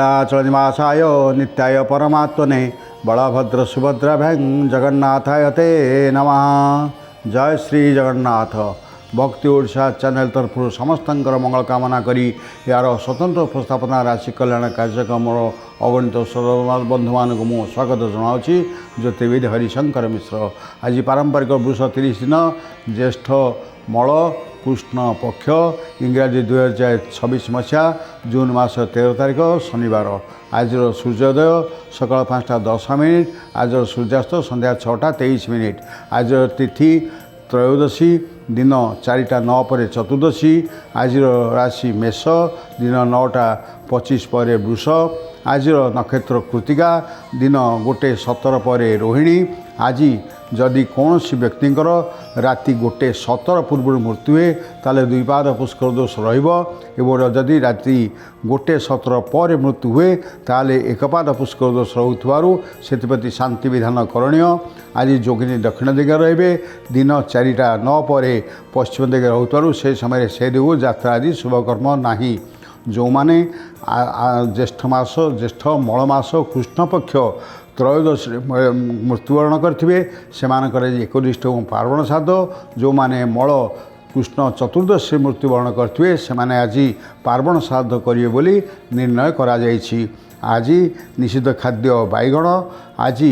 नीलाचलनिवासाय नित्याय परमात्मने बलभद्र सुभद्राभ्यां जगन्नाथाय ते नमः। जय श्री जगन्नाथ। भक्ति ओडिशा चैनल तरफ समस्त मंगल कामना करी यार स्वतंत्र उपस्थापना राशि कल्याण कार्यक्रम अगणित बंधु मान मुझे स्वागत जनावि। ज्योतिर्विद हरिशंकर मिश्र। आज पारंपरिक वृष 30 दिन ज्येष्ठ मल कृष्ण पक्ष इंग्राजी 2026 मसीहा जून मास 13 तारिख शनिवार। आज सूर्योदय सकाल 5:10। आज सूर्यास्त संध्या 6:23। आज तिथि त्रयोदशी दिन 4:09 पर चतुर्दशी। आज राशि मेष दिन 9:25 पर वृष। आज नक्षत्र कृतिका दिन 1:17 पर रोहिणी। आज जदि कौन व्यक्तिंकर राति 1:17 पूर्व मृत्यु हुए ताले 2 पाद पुष्कर दोष रही। राति 1:17 पर मृत्यु हुए ताले 1 पाद पुष्कर दोष रोप्रति शांति विधान करणीय। आज जोगिनी दक्षिण दिग रे दिन 4:09 पर पश्चिम दिग रोथु से समय से दिगु यात्रा आदि शुभकर्म नहीं। जो माने ज्येष्ठ मास ज्येष्ठ मलमास कृष्ण पक्ष त्रयोदश मृत्युवरण करेंगे से 21 पार्वण श्राद्ध। जो माने मल कृष्ण चतुर्दश मृत्युवरण करेंगे से आज पार्वण श्राद्ध करेंगे बोली निर्णय करा जायछि। आज निषिद्ध खाद्य बैगण। आज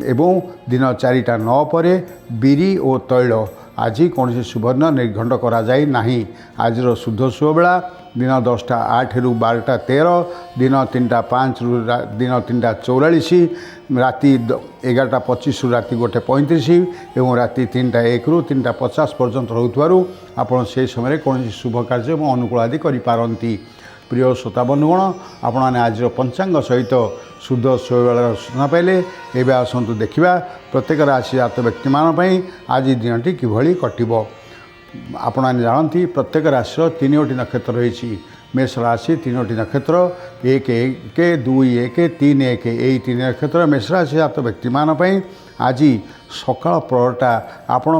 एवं दिन 4:09 पर बिरी और तैल। आज कौन शुभदिन निर्घंट करा जाय नहीं। आज शुद्ध शुभ बेला दिन 10:08 रु 12:13। दिन 3:05 रु दिन 3:44। राति 11:25 रु राति 1:35 और राति 3:01 रु 3:50 पर्यंत रोथु आपड़ से समय कौन शुभ कार्य अनुकूल आदि करिपारंती। प्रिय श्रोता बंधुगण आपने आज पंचांग सहित शुद्ध शोभेलार सूचना पाइले। एवं आसतु देखा प्रत्येक राशि जात व्यक्ति मानी आज दिनटी किभली कटिबो। आपने जानती प्रत्येक राशि 3टी नक्षत्र रही। मेष राशि 3टी नक्षत्र 1 1 2 1 3 1 यही 3 नक्षत्र मेष राशि जात व्यक्ति मानी आज सकाल प्रहरटा आपण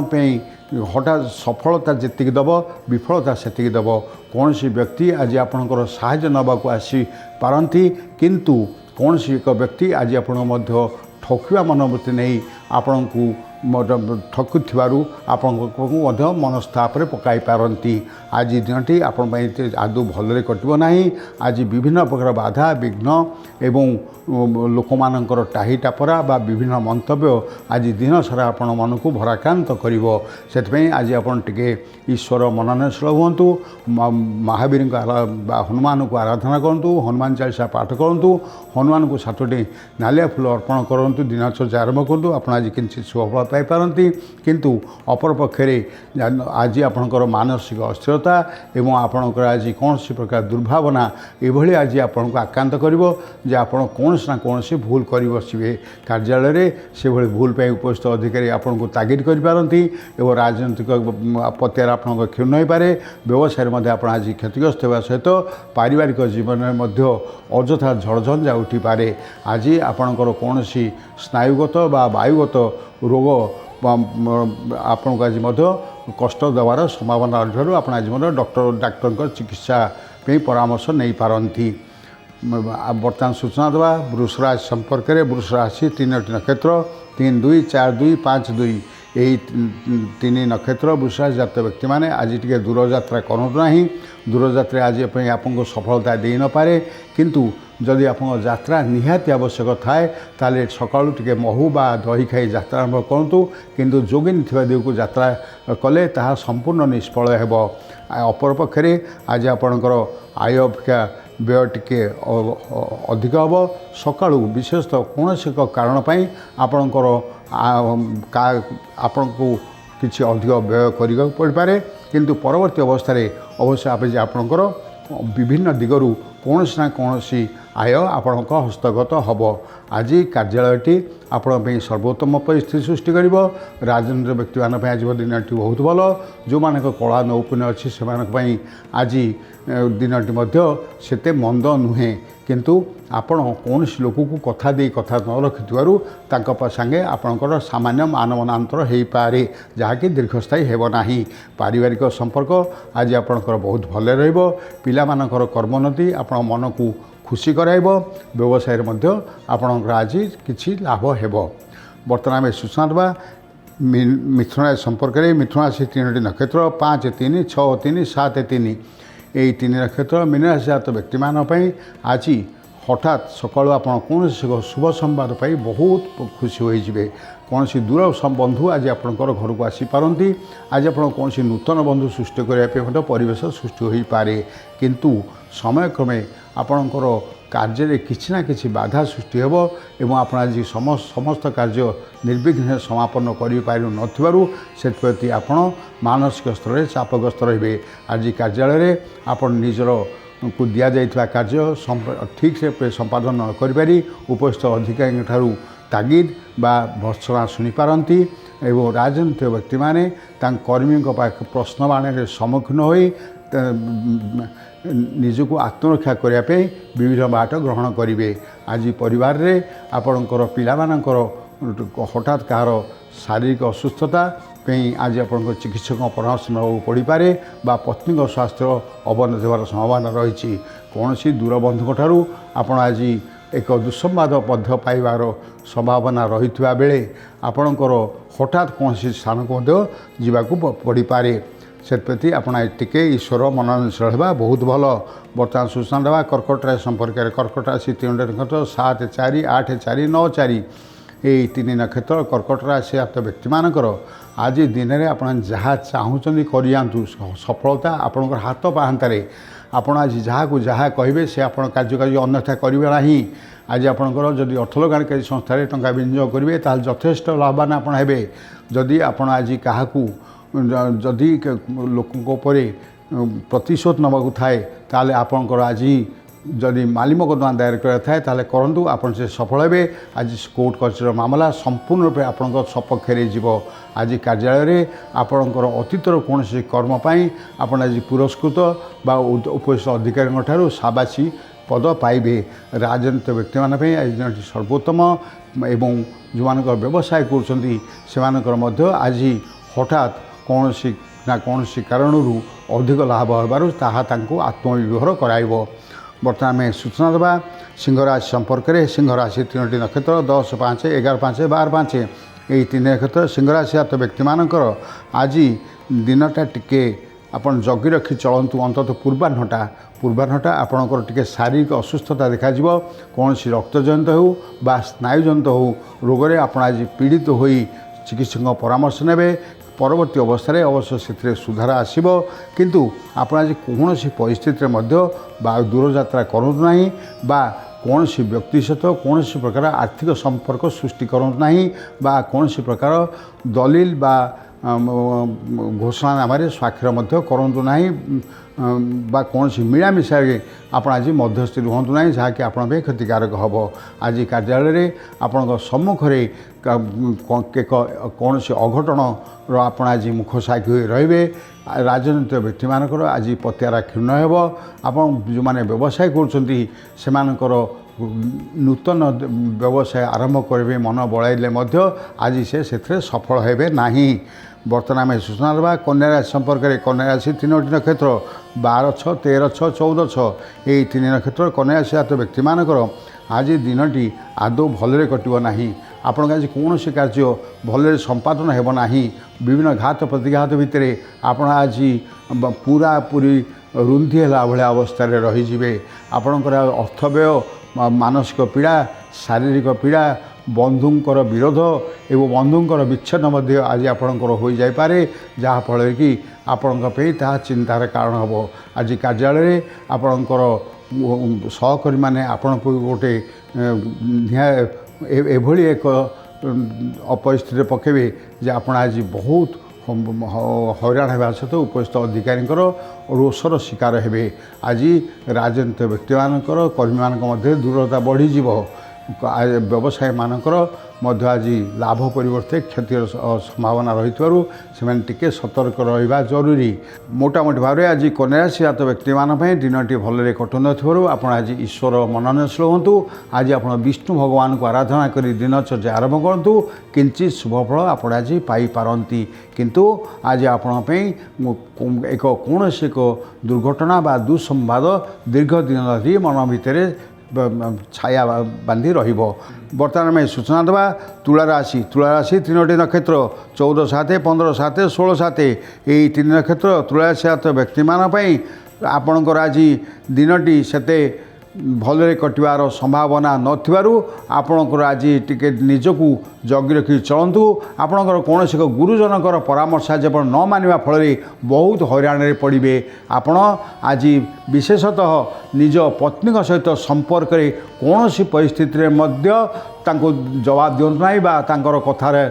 हठात सफलता जी दब विफलता से दब। कौन व्यक्ति आज आपणकर साहाय्य नवाक आसी पारती किंतु कौन एक व्यक्ति आज आपण ठकिया मनोवृत्ति नहीं आपण को ठकुथिबारु आपको मनस्ताप पकाई पारती। आज दिनटी आपण आदौ भलरे कटिबो नाही। आज विभिन्न प्रकार बाधा विघ्न एवं लोक मानकर टाही टापरा बा विभिन्न मंतव्य आज दिन सारा आपण मन को भराक्रांत करिवो। सेतपई आज आपण टिके ईश्वर मननशील हुंतु। महावीर हनुमान को आराधना करंतु। हनुमान चालीसा पाठ करंतु। हनुमान को 7टी नालिया फूल अर्पण करंतु। दिनचर्या आरंभ करंतु। आपण आज किंचित शुभफल पाई पारंती किंतु अपर पक्षरे आज आपणकर मानसिक अस्थिरता एवं आपणकर आज कौन प्रकार दुर्भावना एभली आज आपको आक्रांत करिवो जे आपण कौन ना कौन भूल कर बसवे कार्यालय से भली भूल पर उपस्थित अधिकारी आपन को तागिद करिपारंती एवं राजनैतिक पत्यार आपन क्षुण्ण हो पारे। व्यवसाय आप आज क्षतिग्रस्त होगा सहित पारिवारिक जीवन में अଯଥା झड़झंझा उठी पारे। आज आपणकर कौन स्नायुगत बा वायुगत रोग आपन को आज कष्ट देवार संभावना ठार आप आज डाक्तर चिकित्सा परामर्श नहीं पारती। बर्तमान सूचना देवा वृष राशि संपर्क में। वृष राशि 3टी नक्षत्र 3 2 4 2 5 2 यही 3 नक्षत्र वृष राशि जात व्यक्ति मैंने आज टी दूर यात्रा करूँ ना। दूर यात्रा आज आपको सफलता दे न पारे किंतु जदि आप यात्रा निहाती आवश्यक थाए ताले सकाळु टिके महू बा दही खाई यात्रा आरंभ करूँ किंतु जोगिनी थिबा दिग को यात्रा कले ताहा संपूर्ण निष्फल हेब। अपर पक्षरे आज आपणकर आय अपेक्षा व्यय टिके अधिक हम। सकाळु विशेषतः कौन एक कारण आपणकर आपण को किसी अधिक व्यय करिक पड़ पारे किंतु परवर्ती अवस्था अवश्य आप आपणकर विभिन्न दिगरु कौन ना कौन आय आपण हस्तगत हम। आज कार्यालयटी आपण सर्वोत्तम परिस्थिति सृष्टि कर। राजनीतिक व्यक्ति मान आज दिनटी बहुत भल। जो मान कला नौपुण्य अच्छी से आज दिनटी सेते मंद नुहे किंतु आपण कौन लोक को कथा दे कथा न रखिथारु तांका संगे आपणकर सामान्य मानवनांतर हो पारे जहाँकि दीर्घस्थायी हेब नाही। पारिवारिक संपर्क आज आपणकर बहुत भल रहिबो। पिलामानकर कर्मोन्नति आपण मन को खुशी कराइब व्यवसाय आपणकर आज किसी लाभ हेब। बर्तमान आम सूचना देवा मिथुन राशि संपर्क में। मिथुन राशि 3टी नक्षत्र 5, 3, 6, 3, 7, 3 यही 3 नक्षत्र मीन राशि जात व्यक्ति आज हठात सकाळु आप कौन शुभ संवाद पाई बहुत खुशी होइजिबे। कौन दूर बंधु आज आपंकर घर को आसीपारती। आज आप कौन नूतन बंधु सृष्टि करने परिवेश सृष्टि हो पारे, किंतु समय क्रमे आपणकर कार्य किसी ना किसी बाधा सृष्टि हेब एवं आप आज समस्त कार्य निर्विघ्न समापन करूँ से आप मानसिक स्तर में चापग्रस्त रे। आज कार्यालय आप निजर को दि जाइथिबा कार्य ठीक से संपादन न करि उपस्थित अधिकारी ठारू तागिद बा भर्त्सना शुणी पारती एवं राजनीतिक व्यक्ति माने कर्मी पाख प्रश्न बाण सम्मुखीन हो निजको आत्मरक्षा करने विविध बाट ग्रहण करेंगे। आज परिवार रे आपणकर पिलामानकर हठात कहार शारीरिक असुस्थता आज आप चिकित्सक परामर्श नाक पड़ पारे बा पत्नी स्वास्थ्य अवनति होवार संभावना रही। कौन दूर बंधु ठारू आपण आज एक दुस्संवाद पाइबार संभावना रही बेले आपणकर हठात कौन स्थान को जावाक पड़ पारे से प्रति आप ईश्वर मनोरंजन रहा बहुत भल। बर्तमान सूचना देवा कर्कट राशि संपर्क में। कर्कट राशि 3टी नक्षत्र 7, 4, 8, 4, 9, 4 यही 3 नक्षत्र कर्कट राशि आप व्यक्ति मानकर आज दिन में आप जहाँ चाहूँ करूँ सफलता आपणकर हाथ पाहांतारे। आपण आज जहाँ को जहाँ कहे से आप कार्यकारी अन्यथा करेंगे ना। आज आपणकर जदि अर्थ लगानकारी संस्था टंका विनियोग करेंगे ताल यथेष्ट लाभवान आप हे। जदि आप आज क्या जदि लोकों प्रतिशोध नवाक थाए ताले आपणकर आज जदि माली मकदमा दायर कराए ताले करंतु आपन से सफल हे। आज कोर्ट कचेरी मामला संपूर्ण रूपे आपणकर सपक्ष जीव। आज कार्यालय आपणकर अतीतर कौन कर्म आपन आज पुरस्कृत बा उपस्थित अधिकारी ठारू शाबाशी पद पाइबे। राजनीतिक व्यक्ति माने आज दिन सर्वोत्तम एवं जो मान व्यवसाय कर आज हठात कौन ना कौन कारण अधिक लाभ हो आत्मविभोर कराइब। बर्तमान में सूचना देवा सिंह राशि संपर्क में। सिंह राशि 3टी नक्षत्र 10, 5, 11, 5, 12, 5 यही 3 नक्षत्र सिंह राशि जात व्यक्ति मानकर आज दिनटा टिके आपन जगी रखी चलतु। अंततः पूर्वाह्नटा आपणकर टिके शारीरिक असुस्थता देखा कौन रक्तजनित हो बा स्नायुजनित हो रोग आप आज पीड़ित हो चिकित्सक परामर्श ने परवर्ती अवस्था अवश्य से सुधार आसब। किंतु आप आज कौन परिस्थिति दूर यात्रा करूँ ना बा कौन व्यक्ति सहित कौन प्रकार आर्थिक संपर्क सृष्टि करूँ ना बा कौन प्रकार दलिल बा घोषणानाम स्वाक्षर करूँ ना बा कौन मिलामिशा आप आज मध्यस्थी रुहतु ना जहाँकि आप क्षतिकारक हम। आज कार्यालय आपण सम्मुख कौन अघटन आप आज मुख साक्षी हो रे। राजनीतिक व्यक्ति मानकर आज पतियारा क्षीण हेब। आप जो मैंने व्यवसाय कर नूतन व्यवसाय आरंभ करेंगे मन बढ़ाइले आज से सफल हेबे नहीं। बर्तमान में सूचना देवा कन्या राशि संपर्क में। कन्या राशि 3टी नक्षत्र 12, 6, 13, 6, 14, 6 यही 3 नक्षत्र कन्या राशि जात व्यक्ति मानकर आज दिनटी आदौ भलरे कटिब नाही। आपण आज कौन कार्य भलरे संपादन हेब नाही। विभिन्न घात प्रतिघात भितर आपण आज पूरा पूरी रुंधी है भाया अवस्था रहीजे। आपणकर अर्थव्यय मानसिक पीड़ा शारीरिक पीड़ा बंधुंकर विरोध एवं बंधुंकर विच्छेद आज आपणकर हो जापे जहाँफल कि आपण चिंतार कारण हम। आज कार्यालय आपणकर सहकर्मी मैंने आपण गोटे एभली एक अपरिस्थिति पकेबे जे आपण आज बहुत हैरान होगा सहित उपस्थित अधिकारी रोषर शिकार हेबे। आज राजनीतिक व्यक्ति मानकर कर्मी मध्य दूरता बढ़ीज। व्यवसाय मानकर आज लाभ परिवर्ते क्षतिर संभावना रही से सतर्क रहा जरूरी। मोटामोटी भाव में आज कन्या राशि जात व्यक्ति दिनटी भलरे कटुन आप आज ईश्वर मनोनयनशील हूँ। आज आप विष्णु भगवान को आराधना कर दिनचर्या आरंभ करूँ किंचित शुभफल आप आज पाइपारती। किंतु आज आप एक कौन एक दुर्घटना बा दुसंवाद दीर्घ दिन धरी मन भितर ଛାୟା ବାନ୍ଧି ରହିବ। ବର୍ତ୍ତମାନ ଆମେ ସୂଚନା ଦେବା ତୁଳା ରାଶି। ତୁଳା ରାଶି 3ଟି ନକ୍ଷତ୍ର 14/7, 15/7, 16/7 ଏହି 3 ନକ୍ଷତ୍ର ତୁଳା ରାଶି ବ୍ୟକ୍ତିମାନଙ୍କ ପାଇଁ ଆପଣଙ୍କର ଆଜି ଦିନଟି ସେତେ ଭଲରେ କଟିବାର ସମ୍ଭାବନା ନଥିବାରୁ ଆପଣଙ୍କର ଆଜି ଟିକେ ନିଜକୁ ଜଗି ରଖି ଚଳନ୍ତୁ। ଆପଣଙ୍କର କୌଣସି ଏକ ଗୁରୁଜନଙ୍କର ପରାମର୍ଶ ଆଜି ଆପଣ ନ ମାନିବା ଫଳରେ ବହୁତ ହଇରାଣରେ ପଡ଼ିବେ। ଆପଣ ଆଜି ବିଶେଷତଃ ନିଜ ପତ୍ନୀଙ୍କ ସହିତ ସମ୍ପର୍କରେ କୌଣସି ପରିସ୍ଥିତିରେ ମଧ୍ୟ ତାଙ୍କୁ ଜବାବ ଦିଅନ୍ତୁ ନାହିଁ ବା ତାଙ୍କର କଥାରେ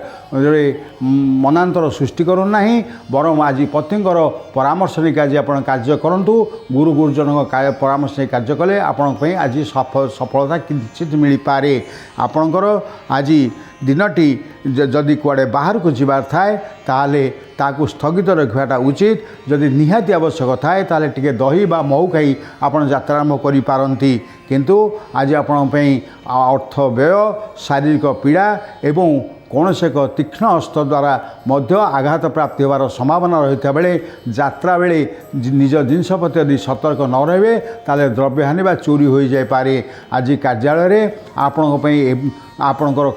ମନାନ୍ତର ସୃଷ୍ଟି କରନ୍ତୁ ନାହିଁ। ବରଂ ଆଜି ପତ୍ନୀଙ୍କର ପରାମର୍ଶ ନେଇକି ଆଜି ଆପଣ କାର୍ଯ୍ୟ କରନ୍ତୁ। ଗୁରୁଜନଙ୍କ ପରାମର୍ଶ ନେଇ କାର୍ଯ୍ୟ କଲେ ଆପଣଙ୍କ ପାଇଁ ଆଜି ସଫଳତା କିଞ୍ଚିତ ମିଳିପାରେ। ଆପଣଙ୍କର ଆଜି ଦିନଟି ଯଦି କୁଆଡ଼େ ବାହାରକୁ ଯିବାର ଥାଏ ତାହେଲେ ତାକୁ ସ୍ଥଗିତ ରଖିବାଟା ଉଚିତ। ଯଦି ନିହାତି ଆବଶ୍ୟକ ଥାଏ ତାହେଲେ ଟିକେ ଦହି ବା ମହୁ ଖାଇ ଆପଣ ଯାତ୍ରା ଆରମ୍ଭ କରିପାରନ୍ତି। କିନ୍ତୁ ଆଜି ଆପଣଙ୍କ ପାଇଁ ଅର୍ଥ ବ୍ୟୟ, ଶାରୀରିକ ପୀଡ଼ା ଏବଂ କୌଣସି ଏକ ତୀକ୍ଷ୍ଣ ହସ୍ତ ଦ୍ୱାରା ମଧ୍ୟ ଆଘାତ ପ୍ରାପ୍ତି ହେବାର ସମ୍ଭାବନା ରହିଥିବା ବେଳେ ଯାତ୍ରା ବେଳେ ନିଜ ଜିନିଷ ପ୍ରତି ଯଦି ସତର୍କ ନ ରହିବେ ତାହେଲେ ଦ୍ରବ୍ୟହାନି ବା ଚୋରି ହୋଇଯାଇପାରେ। ଆଜି କାର୍ଯ୍ୟାଳୟରେ ଆପଣଙ୍କ ପାଇଁ ଆପଣଙ୍କର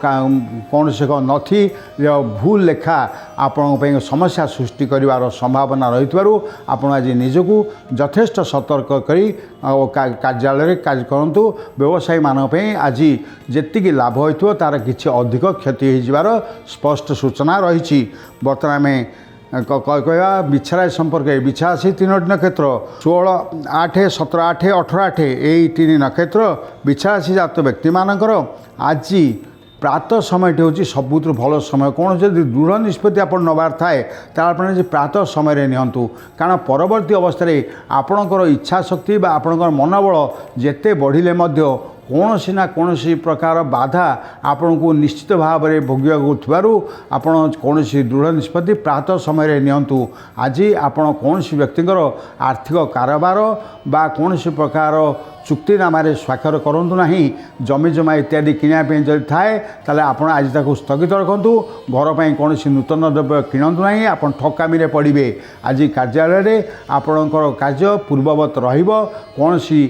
କୌଣସି ଏକ ନଥିର ଭୁଲ ଲେଖା ଆପଣଙ୍କ ପାଇଁ ସମସ୍ୟା ସୃଷ୍ଟି କରିବାର ସମ୍ଭାବନା ରହିଥିବାରୁ ଆପଣ ଆଜି ନିଜକୁ ଯଥେଷ୍ଟ ସତର୍କ କରି କାର୍ଯ୍ୟାଳୟରେ କାର୍ଯ୍ୟ କରନ୍ତୁ। ବ୍ୟବସାୟୀମାନଙ୍କ ପାଇଁ ଆଜି ଯେତିକି ଲାଭ ହୋଇଥିବ ତା'ର କିଛି ଅଧିକ କ୍ଷତି ହୋଇଯିବାର ସ୍ପଷ୍ଟ ସୂଚନା ରହିଛି। ବର୍ତ୍ତମାନ ଆମେ କହିବା ବିଛା ରାଶି ସମ୍ପର୍କରେ। ବିଛା ରାଶି 3ଟି ନକ୍ଷତ୍ର 16/8, 17/8, 18/8 ଏହି 3 ନକ୍ଷତ୍ର ବିଛା ରାଶି ଜାତ ବ୍ୟକ୍ତିମାନଙ୍କର ଆଜି ପ୍ରାତଃ ସମୟଟି ହେଉଛି ସବୁଥିରୁ ଭଲ ସମୟ। କୌଣସି ଯଦି ଦୃଢ଼ ନିଷ୍ପତ୍ତି ଆପଣ ନେବାର ଥାଏ ତାହେଲେ ଆପଣ ଆଜି ପ୍ରାତଃ ସମୟରେ ନିଅନ୍ତୁ। କାରଣ ପରବର୍ତ୍ତୀ ଅବସ୍ଥାରେ ଆପଣଙ୍କର ଇଚ୍ଛା ଶକ୍ତି ବା ଆପଣଙ୍କର ମନୋବଳ ଯେତେ ବଢ଼ିଲେ ମଧ୍ୟ କୌଣସି ନା କୌଣସି ପ୍ରକାର ବାଧା ଆପଣଙ୍କୁ ନିଶ୍ଚିତ ଭାବରେ ଭୋଗିବାକୁ ଥିବାରୁ ଆପଣ କୌଣସି ଦୃଢ଼ ନିଷ୍ପତ୍ତି ପ୍ରାତଃ ସମୟରେ ନିଅନ୍ତୁ। ଆଜି ଆପଣ କୌଣସି ବ୍ୟକ୍ତିଙ୍କର ଆର୍ଥିକ କାରବାର ବା କୌଣସି ପ୍ରକାର ଚୁକ୍ତିନାମାରେ ସ୍ୱାକ୍ଷର କରନ୍ତୁ ନାହିଁ। ଜମିଜମା ଇତ୍ୟାଦି କିଣିବା ପାଇଁ ଯଦି ଥାଏ ତାହେଲେ ଆପଣ ଆଜି ତାକୁ ସ୍ଥଗିତ ରଖନ୍ତୁ। ଘର ପାଇଁ କୌଣସି ନୂତନ ଦ୍ରବ୍ୟ କିଣନ୍ତୁ ନାହିଁ, ଆପଣ ଠକାମିରେ ପଡ଼ିବେ। ଆଜି କାର୍ଯ୍ୟାଳୟରେ ଆପଣଙ୍କର କାର୍ଯ୍ୟ ପୂର୍ବବତ୍ ରହିବ। କୌଣସି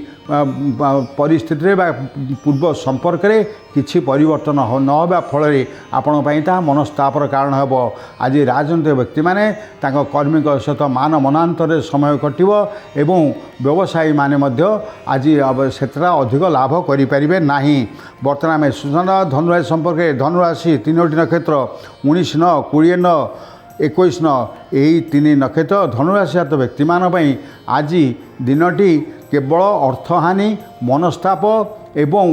ପରିସ୍ଥିତିରେ ବା ପୂର୍ବ ସମ୍ପର୍କରେ କିଛି ପରିବର୍ତ୍ତନ ନ ହେବା ଫଳରେ ଆପଣଙ୍କ ପାଇଁ ତାହା ମନସ୍ତାପର କାରଣ ହେବ। ଆଜି ରାଜନୈତିକ ବ୍ୟକ୍ତିମାନେ ତାଙ୍କ କର୍ମୀଙ୍କ ସହିତ ମାନ ମନାନ୍ତରରେ ସମୟ କଟିବ ଏବଂ ବ୍ୟବସାୟୀମାନେ ମଧ୍ୟ ଆଜି ସେଥିରେ ଅଧିକ ଲାଭ କରିପାରିବେ ନାହିଁ। ବର୍ତ୍ତମାନ ଆମେ ସୂଚନା ଧନୁରାଶି ସମ୍ପର୍କରେ। ଧନୁରାଶି 3ଟି ନକ୍ଷତ୍ର 19/9, 20/9, 21/9 ଏହି 3 ନକ୍ଷତ୍ର ଧନୁରାଶି ଜାତ ବ୍ୟକ୍ତିମାନଙ୍କ ପାଇଁ ଆଜି ଦିନଟି କେବଳ ଅର୍ଥହାନି, ମନସ୍ତାପ ଏବଂ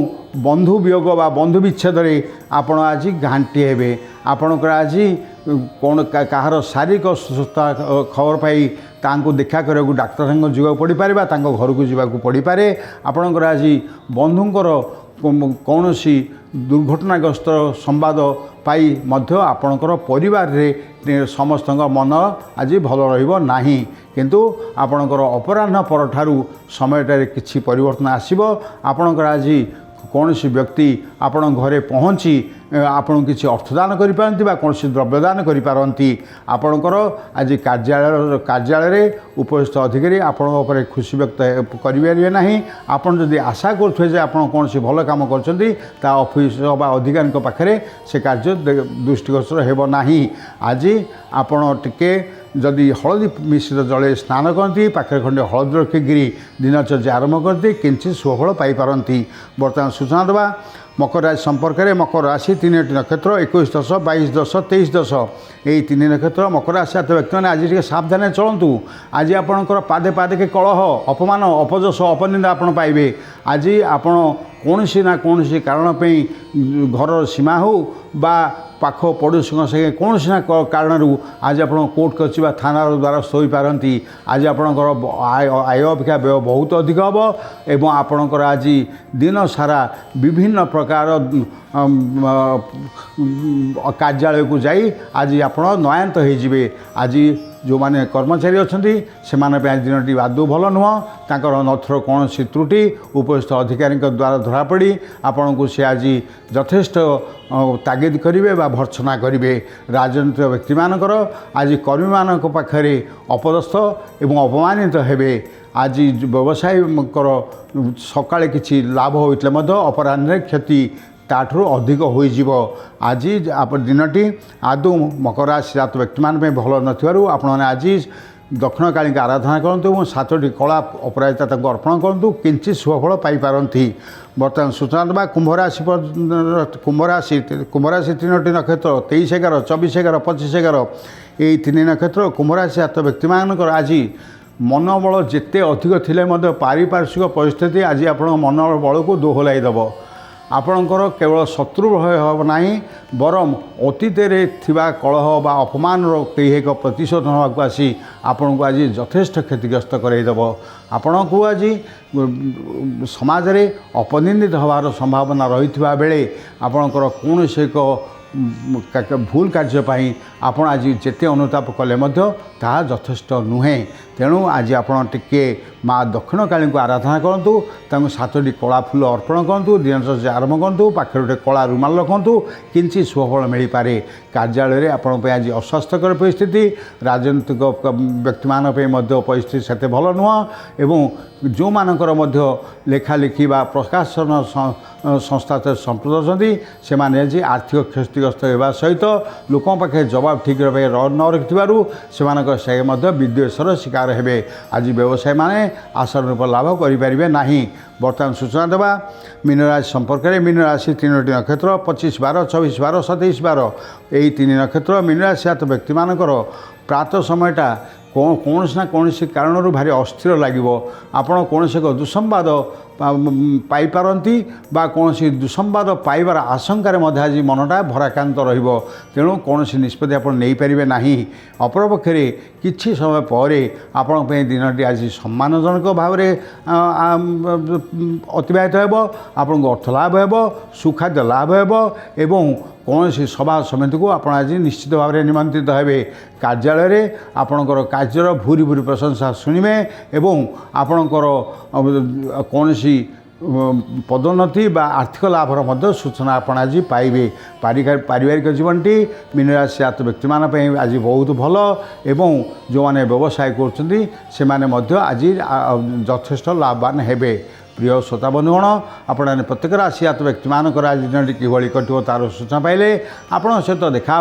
ବନ୍ଧୁ ବିୟୋଗ ବା ବନ୍ଧୁ ବିଚ୍ଛେଦରେ ଆପଣ ଆଜି ଘାଣ୍ଟି ହେବେ। ଆପଣଙ୍କର ଆଜି କ'ଣ କାହାର ଶାରୀରିକ ଅସୁସ୍ଥତା ଖବର ପାଇ ତାଙ୍କୁ ଦେଖା କରିବାକୁ ଡାକ୍ତରଖାନାକୁ ଯିବାକୁ ପଡ଼ିପାରେ ବା ତାଙ୍କ ଘରକୁ ଯିବାକୁ ପଡ଼ିପାରେ। ଆପଣଙ୍କର ଆଜି ବନ୍ଧୁଙ୍କର କୌଣସି ଦୁର୍ଘଟଣାଗ୍ରସ୍ତ ସମ୍ବାଦ ପାଇ ମଧ୍ୟ ଆପଣଙ୍କର ପରିବାରରେ ସମସ୍ତଙ୍କ ମନ ଆଜି ଭଲ ରହିବ ନାହିଁ। କିନ୍ତୁ ଆପଣଙ୍କର ଅପରାହ୍ନ ପରଠାରୁ ସମୟଟାରେ କିଛି ପରିବର୍ତ୍ତନ ଆସିବ। ଆପଣଙ୍କର ଆଜି କୌଣସି ବ୍ୟକ୍ତି ଆପଣଙ୍କ ଘରେ ପହଞ୍ଚି ଆପଣଙ୍କୁ କିଛି ଅର୍ଥଦାନ କରିପାରନ୍ତି ବା କୌଣସି ଦ୍ରବ୍ୟଦାନ କରିପାରନ୍ତି। ଆପଣଙ୍କର ଆଜି କାର୍ଯ୍ୟାଳୟରେ ଉପସ୍ଥିତ ଅଧିକାରୀ ଆପଣଙ୍କ ଉପରେ ଖୁସି ବ୍ୟକ୍ତ କରିପାରିବେ ନାହିଁ। ଆପଣ ଯଦି ଆଶା କରୁଥିବେ ଯେ ଆପଣ କୌଣସି ଭଲ କାମ କରୁଛନ୍ତି ତା ଅଫିସ ବା ଅଧିକାରୀଙ୍କ ପାଖରେ ସେ କାର୍ଯ୍ୟ ଦୃଷ୍ଟିଗୋଚର ହେବ ନାହିଁ। ଆଜି ଆପଣ ଟିକେ ଯଦି ହଳଦୀ ମିଶ୍ରିତ ଜଳରେ ସ୍ନାନ କରନ୍ତି, ପାଖରେ ଖଣ୍ଡେ ହଳଦୀ ରଖିକିରି ଦିନଚର୍ଯ୍ୟା ଆରମ୍ଭ କରନ୍ତି, କିଞ୍ଚିତ ସୁଫଳ ପାଇପାରନ୍ତି। ବର୍ତ୍ତମାନ ସୂଚନା ଦେବା ମକର ରାଶି ସମ୍ପର୍କରେ। ମକର ରାଶି 3ଟି ନକ୍ଷତ୍ର 21/10, 22/10, 23/10 ଏହି 3 ନକ୍ଷତ୍ର ମକର ରାଶି ଜାତ ବ୍ୟକ୍ତିମାନେ ଆଜି ଟିକେ ସାବଧାନରେ ଚଳନ୍ତୁ। ଆଜି ଆପଣଙ୍କର ପାଦେ ପାଦେକେ କଳହ, ଅପମାନ, ଅପଯଶ, ଅପନିନ୍ଦା ଆପଣ ପାଇବେ। ଆଜି ଆପଣ କୌଣସି ନା କୌଣସି କାରଣ ପାଇଁ ଘରର ସୀମା ହେଉ ବା ପାଖ ପଡ଼ୋଶୀଙ୍କ ସଙ୍ଗେ କୌଣସି ନା କାରଣରୁ ଆଜି ଆପଣ କୋର୍ଟ କଚେରୀ ବା ଥାନାର ଦ୍ୱାରସ୍ଥ ହୋଇପାରନ୍ତି। ଆଜି ଆପଣଙ୍କର ଆୟ ଅପେକ୍ଷା ବ୍ୟୟ ବହୁତ ଅଧିକ ହେବ ଏବଂ ଆପଣଙ୍କର ଆଜି ଦିନ ସାରା ବିଭିନ୍ନ ପ୍ରକାର କାର୍ଯ୍ୟାଳୟକୁ ଯାଇ ଆଜି ଆପଣ ନୟାନ୍ତ ହୋଇଯିବେ। ଆଜି ଯେଉଁମାନେ କର୍ମଚାରୀ ଅଛନ୍ତି ସେମାନଙ୍କ ପାଇଁ ଦିନଟି ଆଦୌ ଭଲ ନୁହଁ। ତାଙ୍କର ନଥର କୌଣସି ତ୍ରୁଟି ଉପସ୍ଥିତ ଅଧିକାରୀଙ୍କ ଦ୍ୱାରା ଧରାପଡ଼ି ଆପଣଙ୍କୁ ସେ ଆଜି ଯଥେଷ୍ଟ ତାଗିଦ କରିବେ ବା ଭର୍ତ୍ସନା କରିବେ। ରାଜନୈତିକ ବ୍ୟକ୍ତିମାନଙ୍କର ଆଜି କର୍ମୀମାନଙ୍କ ପାଖରେ ଅପଦସ୍ଥ ଏବଂ ଅପମାନିତ ହେବେ। आज व्यवसायी सकाळे किछि लाभ होइतले मध्य अपराह्न क्षति ताठू अधिक होइजिव। आज आप दिनटी आदौ मकर राशि जात व्यक्ति मान भल नथिबारु आपण माने आज दक्षिण काली आराधना करूँ और 7टी कला अपराजिता अर्पण करूँ किंचित शुभफल पाइपारती। बर्तमान सूचना देवा कुंभराशि 3टी नक्षत्र 23/11, 24/11, 25/11 यही 3 नक्षत्र कुंभराशि जात व्यक्ति मान आज मनोबल जिते अधिक थिले मध्य पारिपार्श्विक परिस्थिति आज आप मनोबल को दोहलाई देव। आपणकर केवल शत्रु भय हम ना बरम अतीत कलह बा अपमान कई एक प्रतिशोध नाक आसी आपण को आज यथेष्ट क्षतिग्रस्त करदेव। आपण को आज समाज रे अपनिंदित हबार संभावना रही बेले आपणकर कौन से एक भूल कार्यपाई आपण आज जेते अनुताप कले ताहा यथेष्ट नुहे। तेणु आज आपण टिके माँ दक्षिण काली को आराधना करूँ 7टी कला फूल अर्पण करूँ दिनचर्या आरंभ करूँ पाखे गोटे कला रुमाल रखुँ किंचित शुभफल मिल पारे। कार्यालय आपण आज अस्वास्थ्यकर परिस्थिति राजनीतिक व्यक्ति मान परिस्थिति से भल नुह एवं जो मानकर लेखालेखी बा प्रकाशन संस्था संपृक्त अच्छा से आज आर्थिक क्षतिग्रस्त होगा सहित लोकों पाखे जवाब ठीक न रखिबारु से विद्वेषर शिकार हेबे। आज व्यवसायी माने आशानुरूप लाभ करें ना। बर्तमान सूचना देवा मीन राशि संपर्क में मीन राशि 3टी नक्षत्र 25/12, 24/12, 27/12 यही 3 नक्षत्र मीन राशि जात व्यक्ति मानकर प्रातः समयटा कौन ना कौन कारण भारी अस्थिर लगे आपड़ कौन से दुसंवाद पाइपारती बा कौन दुसंवाद पाइबार आशंकार आज मनटा भराक्रांत रेणु कौन निष्पत्ति आप नहीं पारे ना। अपरपक्षे किछि समय पर आपण दिनटी आज सम्मानजनक भाव अतिबाहित हो आपन को अर्थ लाभ हो सुखाद्य लाभ हो एवं कौन सभा समिति को आप आज निश्चित भाव में निमंत्रित हेबे। कार्यालय आपणकर कार्यर भूरी भूरी प्रशंसा शुणवे एवं आपणकर कौन पदोन्नति बा आर्थिक लाभर मध्य सूचना आप आज पाइबे। पारिवारिक जीवनटी मीन राशि जात व्यक्ति मान आज बहुत भल एवं जो मैंने व्यवसाय कर आज यथेष्ट लाभवान हेबे। प्रिय श्रोता बंधुगण आपने प्रत्येक राशि जात व्यक्ति मान आज दिनटी किभली कटो तार सूचना पाइले आपण सहित देखा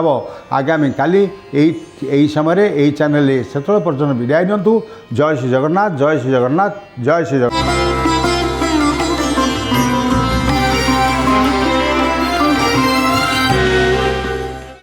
आगामी काली यही समय यही चैनल से पर्यटन विदाय दिंतु। जय श्री जगन्नाथ, जय श्री जगन्नाथ, जय श्री जगन्नाथ।